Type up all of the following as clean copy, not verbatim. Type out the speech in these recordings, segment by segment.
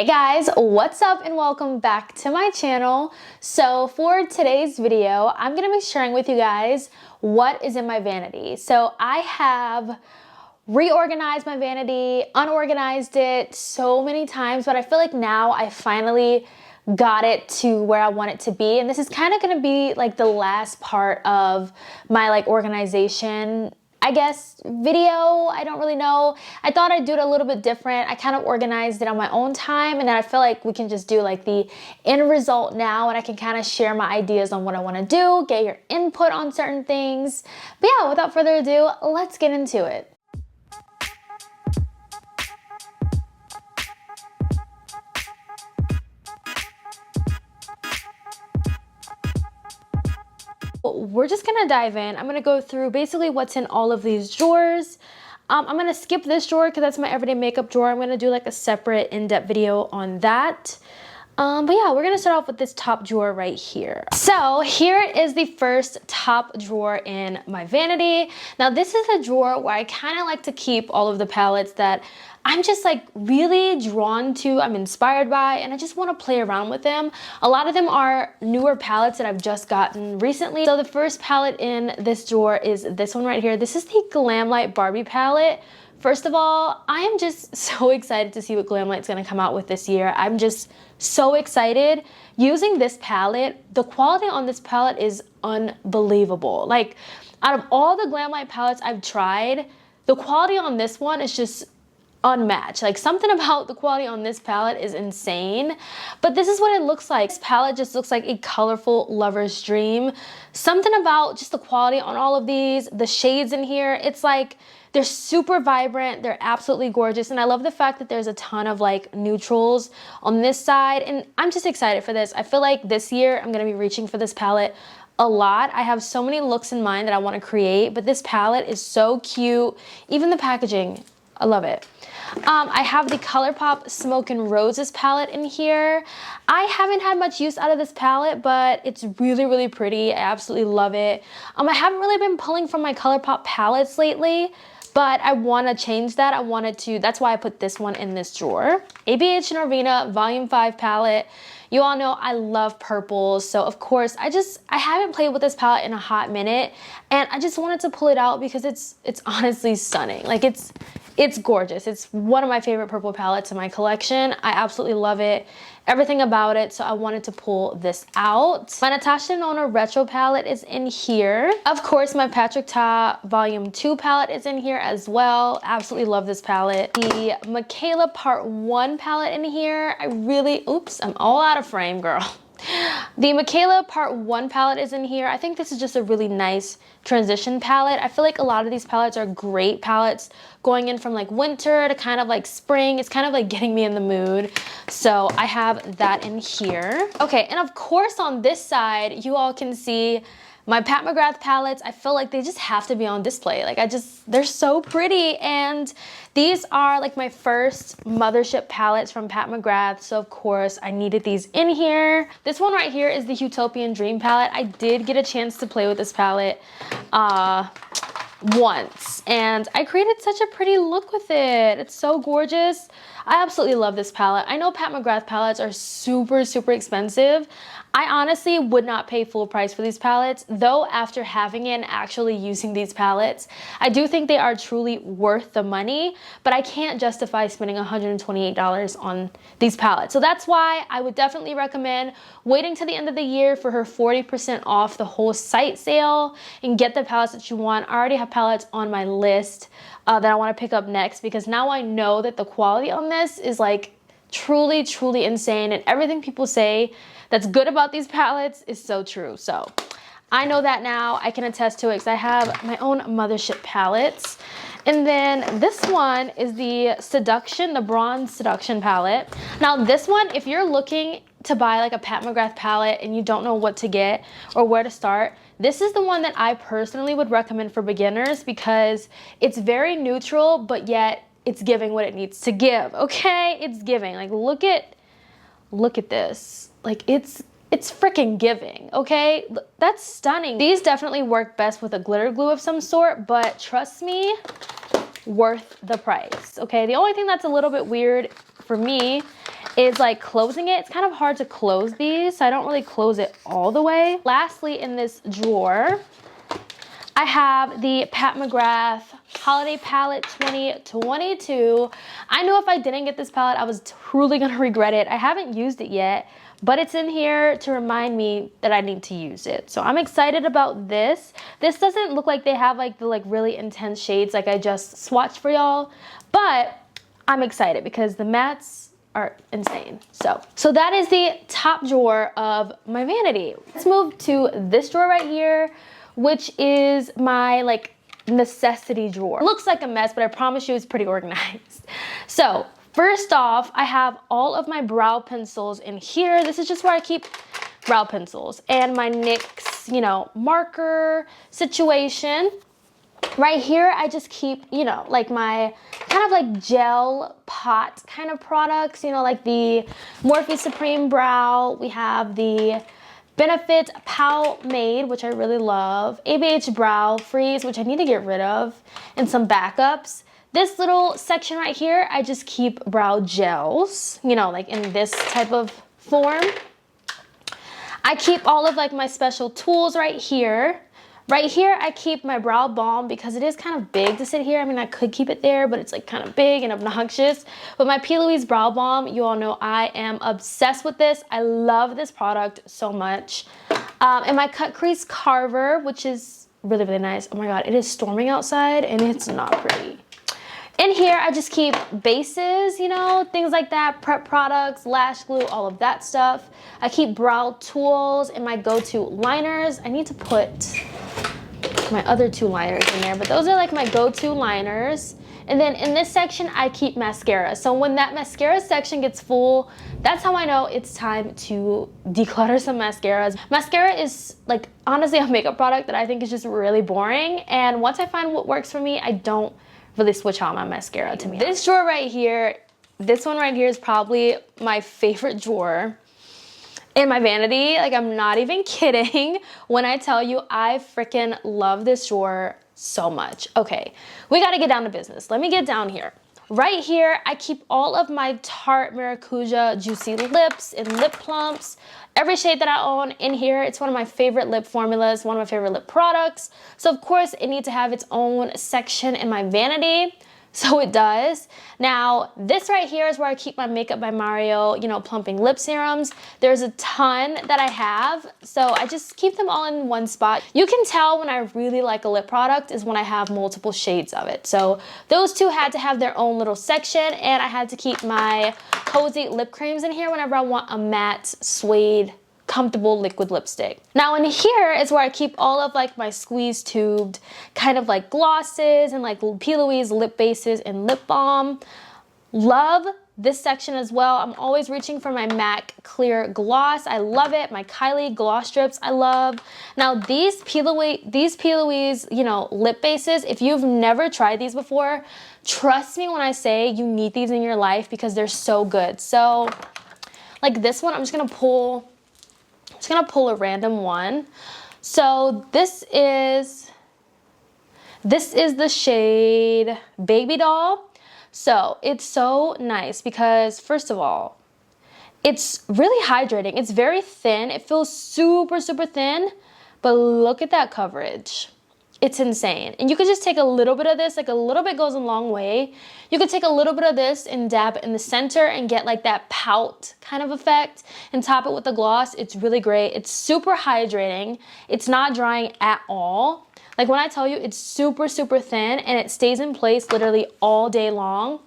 Hey guys, what's up and welcome back to my channel. So for today's video, I'm gonna be sharing with you guys what is in my vanity. So I have reorganized my vanity, unorganized it so many times, but I feel like now I finally got it to where I want it to be. And this is kind of gonna be like the last part of my organization, I guess, video. I don't really know. I thought I'd do it a little bit different. I kind of organized it on my own time, and then I feel like we can just do like the end result now, and I can kind of share my ideas on what I want to do, get your input on certain things. But yeah, without further ado, let's get into it. We're just gonna dive in. I'm gonna go through basically what's in all of these drawers. I'm gonna skip this drawer because that's my everyday makeup drawer. I'm gonna do like a separate in-depth video on that. But yeah, we're gonna start off with this top drawer right here. So here is the first top drawer in my vanity. Now this is a drawer where I kind of like to keep all of the palettes that I'm just like really drawn to, I'm inspired by, and I just want to play around with them. A lot of them are newer palettes that I've just gotten recently. So the first palette in this drawer is this one right here. This is the Glamlight Barbie palette. First of all, I am just so excited to see what Glamlight's gonna come out with this year. I'm just so excited. Using this palette, the quality on this palette is unbelievable. Like, out of all the Glamlight palettes I've tried, the quality on this one is just unmatched. Like, something about the quality on this palette is insane. But this is what it looks like. This palette just looks like a colorful lover's dream. Something about just the quality on all of these, the shades in here, it's like they're super vibrant, they're absolutely gorgeous, and I love the fact that there's a ton of like neutrals on this side, and I'm just excited for this. I feel like this year I'm gonna be reaching for this palette a lot. I have so many looks in mind that I want to create, but this palette is so cute. Even the packaging, I love it. I have the ColourPop Smoke and Roses palette in here. I haven't had much use out of this palette, but it's really, really pretty. I absolutely love it. I haven't really been pulling from my ColourPop palettes lately, but I want to change that. That's why I put this one in this drawer. ABH Norvina Volume 5 palette. You all know I love purples, so of course I haven't played with this palette in a hot minute, and I just wanted to pull it out because it's honestly stunning. Like, it's gorgeous. It's one of my favorite purple palettes in my collection. I absolutely love it, everything about it, so I wanted to pull this out. My Natasha Denona Retro palette is in here. Of course, my Patrick Ta Volume 2 palette is in here as well. Absolutely love this palette. The Michaela Part 1 palette in here. Oops, I'm all out of frame, girl. The Michaela Part 1 palette is in here. I think this is just a really nice transition palette. I feel like a lot of these palettes are great palettes going in from like winter to kind of like spring. It's kind of like getting me in the mood. So I have that in here. Okay, and of course on this side, you all can see my Pat McGrath palettes. I feel like they just have to be on display. Like, they're so pretty, and these are like my first mothership palettes from Pat McGrath, so of course I needed these in here. This one right here is the Huetopian Dream palette. I did get a chance to play with this palette once, and I created such a pretty look with it. It's so gorgeous. I absolutely love this palette. I know Pat McGrath palettes are super, super expensive. I honestly would not pay full price for these palettes, though after having it and actually using these palettes, I do think they are truly worth the money, but I can't justify spending $128 on these palettes. So that's why I would definitely recommend waiting to the end of the year for her 40% off the whole site sale and get the palettes that you want. I already have palettes on my list that I want to pick up next, because now I know that the quality on this is like truly, truly insane, and everything people say that's good about these palettes is so true. So I know that now. I can attest to it because I have my own mothership palettes. And then this one is the Seduction, the Bronze Seduction palette. Now this one, if you're looking to buy like a Pat McGrath palette and you don't know what to get or where to start, this is the one that I personally would recommend for beginners, because it's very neutral, but yet it's giving what it needs to give. Okay, it's giving. Like, look at this. Like, it's freaking giving. Okay, that's stunning. These definitely work best with a glitter glue of some sort, but trust me, worth the price. Okay, the only thing that's a little bit weird for me is like closing it. It's kind of hard to close these, so I don't really close it all the way. Lastly, in this drawer, I have the Pat McGrath Holiday Palette 2022. I knew if I didn't get this palette, I was truly gonna regret it. I haven't used it yet, but it's in here to remind me that I need to use it. So I'm excited about this. This doesn't look like they have like the really intense shades like I just swatched for y'all, but I'm excited because the mattes are insane. So that is the top drawer of my vanity. Let's move to this drawer right here, which is my necessity drawer. It looks like a mess, but I promise you it's pretty organized. So first off, I have all of my brow pencils in here. This is just where I keep brow pencils and my NYX, marker situation. Right here, I just keep, my kind of gel pot kind of products, like the Morphe Supreme Brow. We have the Benefit Pow Made, which I really love. ABH Brow Freeze, which I need to get rid of, and some backups. This little section right here, I just keep brow gels, in this type of form. I keep all of my special tools right here. Right here, I keep my brow balm because it is kind of big to sit here. I mean, I could keep it there, but it's kind of big and obnoxious. But my P. Louise brow balm, you all know I am obsessed with this. I love this product so much. And my cut crease carver, which is really, really nice. Oh my God, it is storming outside and it's not pretty. In here, I just keep bases, things like that, prep products, lash glue, all of that stuff. I keep brow tools and my go-to liners. I need to put my other two liners in there, but those are my go-to liners. And then in this section, I keep mascara. So when that mascara section gets full, that's how I know it's time to declutter some mascaras. Mascara is honestly a makeup product that I think is just really boring. And once I find what works for me, I don't really switch out my mascara to me. This drawer right here, this one right here is probably my favorite drawer in my vanity. I'm not even kidding when I tell you I freaking love this drawer so much. Okay, we gotta get down to business. Let me get down here. Right here, I keep all of my Tarte Maracuja Juicy Lips and Lip Plumps. Every shade that I own in here. It's one of my favorite lip formulas, one of my favorite lip products. So of course, it needs to have its own section in my vanity. So it does. Now, this right here is where I keep my Makeup by Mario, plumping lip serums. There's a ton that I have, so I just keep them all in one spot. You can tell when I really like a lip product is when I have multiple shades of it. So those two had to have their own little section, and I had to keep my cozy lip creams in here whenever I want a matte suede comfortable liquid lipstick. Now in here is where I keep all of my squeeze tubed kind of glosses and P. Louise lip bases and lip balm. Love this section as well. I'm always reaching for my MAC clear gloss. I love it. My Kylie gloss strips I love. Now these P. Louise, lip bases, if you've never tried these before, trust me when I say you need these in your life because they're so good. So this one, I'm just gonna pull a random one. So this is the shade Baby Doll. So it's so nice because first of all, it's really hydrating. It's very thin. It feels super, super thin, but look at that coverage. It's insane. And you could just take a little bit of this, a little bit goes a long way. You could take a little bit of this and dab it in the center and get that pout kind of effect and top it with the gloss. It's really great. It's super hydrating. It's not drying at all. When I tell you it's super, super thin and it stays in place literally all day long.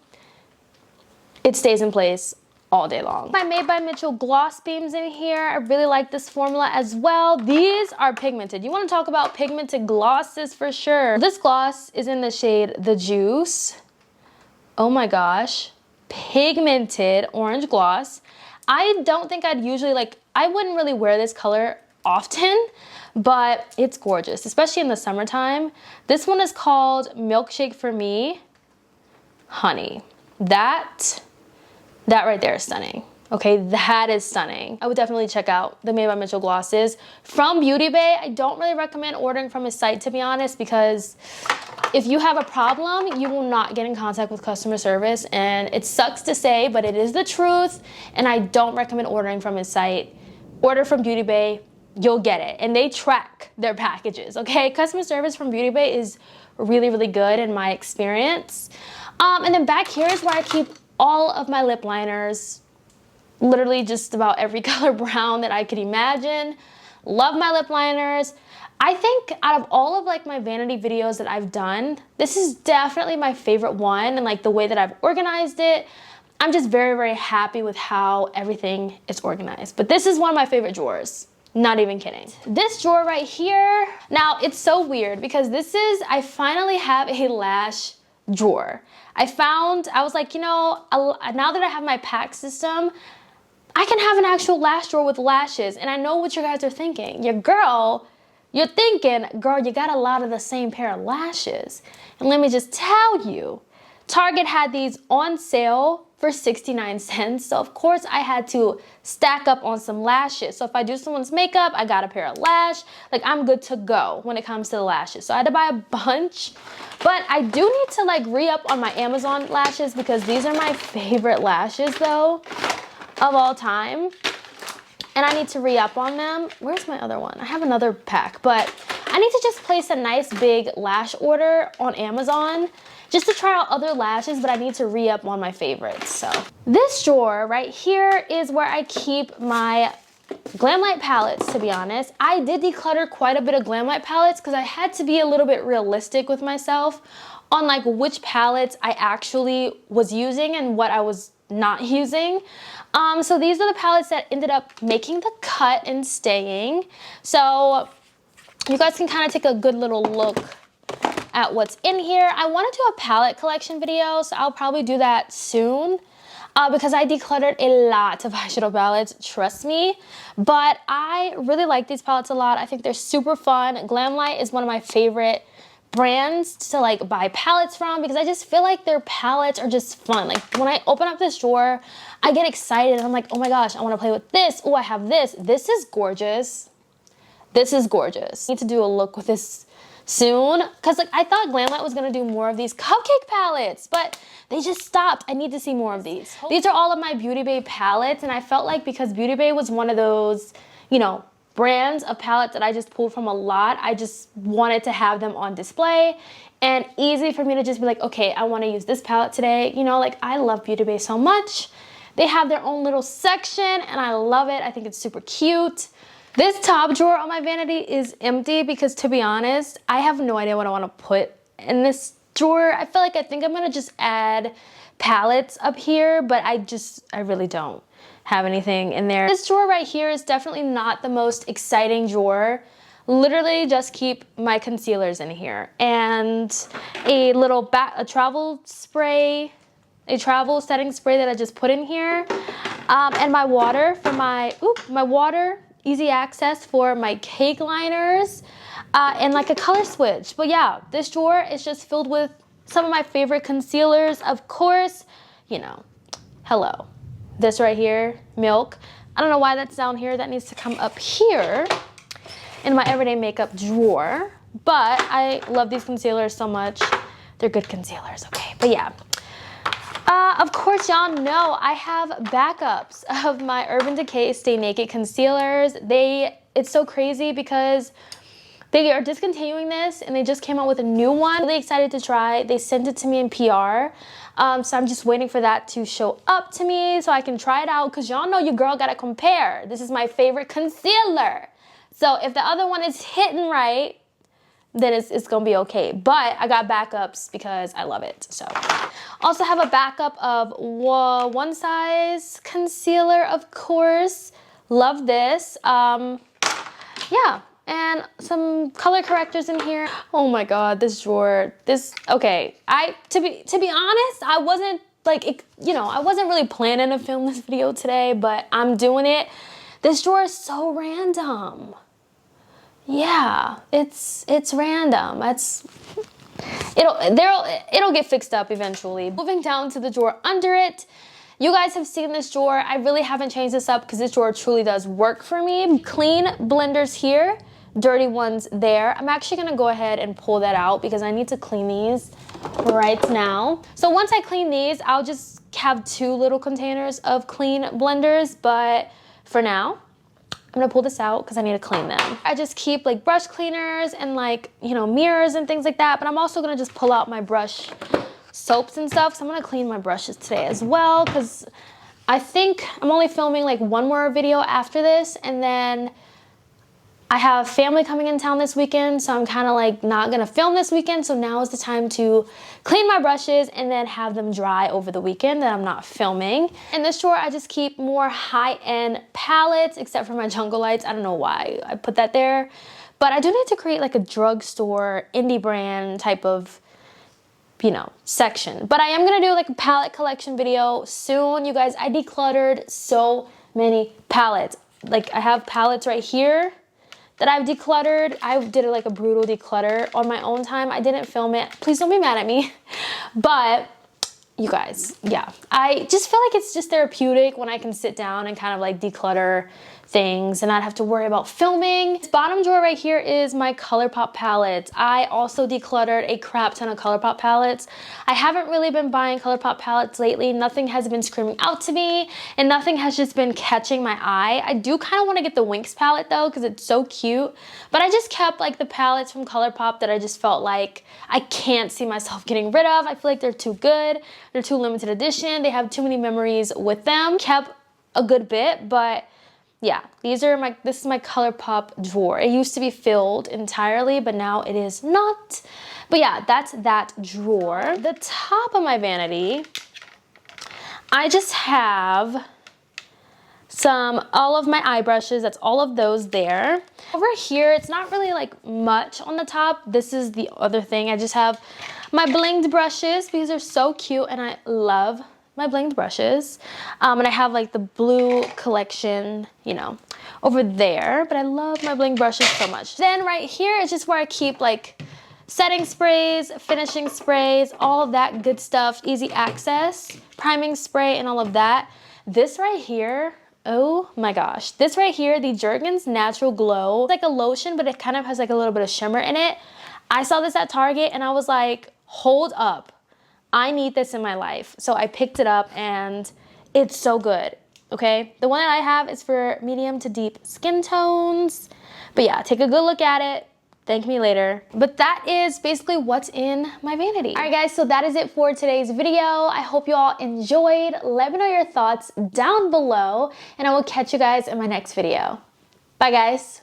It stays in place all day long. My Made by Mitchell gloss beams in here. I really like this formula as well. These are pigmented. You want to talk about pigmented glosses for sure. This gloss is in the shade The Juice. Oh my gosh. Pigmented orange gloss. I don't think I'd usually I wouldn't really wear this color often, but it's gorgeous, especially in the summertime. This one is called Milkshake for Me Honey. That right there is stunning. Okay, that is stunning. I would definitely check out the Made by Mitchell glosses from Beauty Bay. I don't really recommend ordering from his site, to be honest, because if you have a problem, you will not get in contact with customer service. And it sucks to say, but it is the truth. And I don't recommend ordering from his site. Order from Beauty Bay, you'll get it. And they track their packages, okay? Customer service from Beauty Bay is really, really good in my experience. And then back here is where I keep all of my lip liners. Literally just about every color brown that I could imagine. Love my lip liners. I think out of all of like my vanity videos that I've done, this is definitely my favorite one, and like the way that I've organized it. I'm just very, very happy with how everything is organized. But this is one of my favorite drawers. Not even kidding. This drawer right here, now it's so weird because I finally have a lash drawer. I was like, you know, now that I have my pack system, I can have an actual lash drawer with lashes. And I know what you guys are thinking. You're thinking, girl, you got a lot of the same pair of lashes. And let me just tell you, Target had these on sale for 69 cents. So of course I had to stack up on some lashes. So if I do someone's makeup, I got a pair of lash. Like, I'm good to go when it comes to the lashes. So I had to buy a bunch. But I do need to like re-up on my Amazon lashes because these are my favorite lashes though of all time. And I need to re-up on them. Where's my other one? I have another pack, but I need to just place a nice big lash order on Amazon just to try out other lashes, but I need to re-up on my favorites. So this drawer right here is where I keep my Glamlite palettes, to be honest. I did declutter quite a bit of Glamlite palettes because I had to be a little bit realistic with myself on like which palettes I actually was using and what I was not using. So these are the palettes that ended up making the cut and staying. So you guys can kind of take a good little look at what's in here. I want to do a palette collection video, so I'll probably do that soon because I decluttered a lot of eyeshadow palettes, trust me. But I really like these palettes a lot. I think they're super fun. Glamlite is one of my favorite brands to like buy palettes from because I just feel like their palettes are just fun. Like when I open up this drawer, I get excited and I'm like, oh my gosh, I want to play with this. Oh, I have this. This is gorgeous. This is gorgeous. I need to do a look with this soon because like I thought Glamlite was gonna do more of these cupcake palettes, but they just stopped. I need to see more of these. These are all of my Beauty Bay palettes, and I felt like because Beauty Bay was one of those, you know, brands of palettes that I just pulled from a lot, I just wanted to have them on display and easy for me to just be like, okay, I want to use this palette today. You know, like I love Beauty Bay so much. They have their own little section and I love it. I think it's super cute. This top drawer on my vanity is empty because, to be honest, I have no idea what I want to put in this drawer. I think I'm going to just add palettes up here, but I really don't have anything in there. This drawer right here is definitely not the most exciting drawer. Literally just keep my concealers in here and a little travel setting spray that I just put in here, and my water for my water, easy access for my cake liners, and like a color switch. But yeah, this drawer is just filled with some of my favorite concealers. Of course, you know, hello. This right here, Milk. I don't know why that's down here. That needs to come up here in my everyday makeup drawer. But I love these concealers so much. They're good concealers, okay? But yeah. Of course, y'all know I have backups of my Urban Decay Stay Naked concealers. It's so crazy because they are discontinuing this and they just came out with a new one. Really excited to try. They sent it to me in PR. So I'm just waiting for that to show up to me so I can try it out because y'all know your girl gotta compare. This is my favorite concealer. So if the other one is hitting right, then it's gonna be okay. But I got backups because I love it. So also have a backup of One Size concealer, of course. Love this. Yeah. And some color correctors in here. Oh my God, this drawer. Okay. To be honest, I wasn't like, I wasn't really planning to film this video today, but I'm doing it. This drawer is so random. Yeah, it's random. It'll get fixed up eventually. Moving down to the drawer under it, You guys have seen this drawer. I really haven't changed this up because this drawer truly does work for me. Clean blenders here, dirty ones there. I'm actually gonna go ahead and pull that out because I need to clean these right now. So once I clean these, I'll just have 2 little containers of clean blenders, but for now, I'm gonna pull this out because I need to clean them. I just keep like brush cleaners and like, you know, mirrors and things like that, but I'm also gonna just pull out my brush soaps and stuff. So I'm gonna clean my brushes today as well because I think I'm only filming like 1 more video after this, and then I have family coming in town this weekend, so I'm kind of like not gonna film this weekend. So now is the time to clean my brushes and then have them dry over the weekend that I'm not filming. In this drawer, I just keep more high-end palettes, except for my Jungle Lights. I don't know why I put that there, but I do need to create like a drugstore indie brand type of, you know, section. But I am gonna do like a palette collection video soon. You guys, I decluttered so many palettes. Like I have palettes right here that I've decluttered. I did like a brutal declutter on my own time. I didn't film it. Please don't be mad at me. But you guys, yeah. I just feel like it's just therapeutic when I can sit down and kind of like declutter things and not have to worry about filming. This bottom drawer right here is my ColourPop palettes. I also decluttered a crap ton of ColourPop palettes. I haven't really been buying ColourPop palettes lately. Nothing has been screaming out to me and nothing has just been catching my eye. I do kind of want to get the Winx palette though because it's so cute, but I just kept like the palettes from ColourPop that I just felt like I can't see myself getting rid of. I feel like they're too good. They're too limited edition. They have too many memories with them. Kept a good bit, but yeah, this is my ColourPop drawer. It used to be filled entirely, but now it is not. But yeah, that's that drawer. The top of my vanity, I just have all of my eye brushes. That's all of those there. Over here, it's not really like much on the top. This is the other thing. I just have my blinged brushes because they're so cute and I love my blinged brushes. And I have like the blue collection, you know, over there, but I love my bling brushes so much. Then right here is just where I keep like setting sprays, finishing sprays, all of that good stuff, easy access, priming spray and all of that. This right here, oh my gosh. This right here, the Jergens Natural Glow, it's like a lotion, but it kind of has like a little bit of shimmer in it. I saw this at Target and I was like, hold up. I need this in my life. So I picked it up and it's so good, okay? The one that I have is for medium to deep skin tones. But yeah, take a good look at it. Thank me later. But that is basically what's in my vanity. All right guys, so that is it for today's video. I hope you all enjoyed. Let me know your thoughts down below and I will catch you guys in my next video. Bye guys.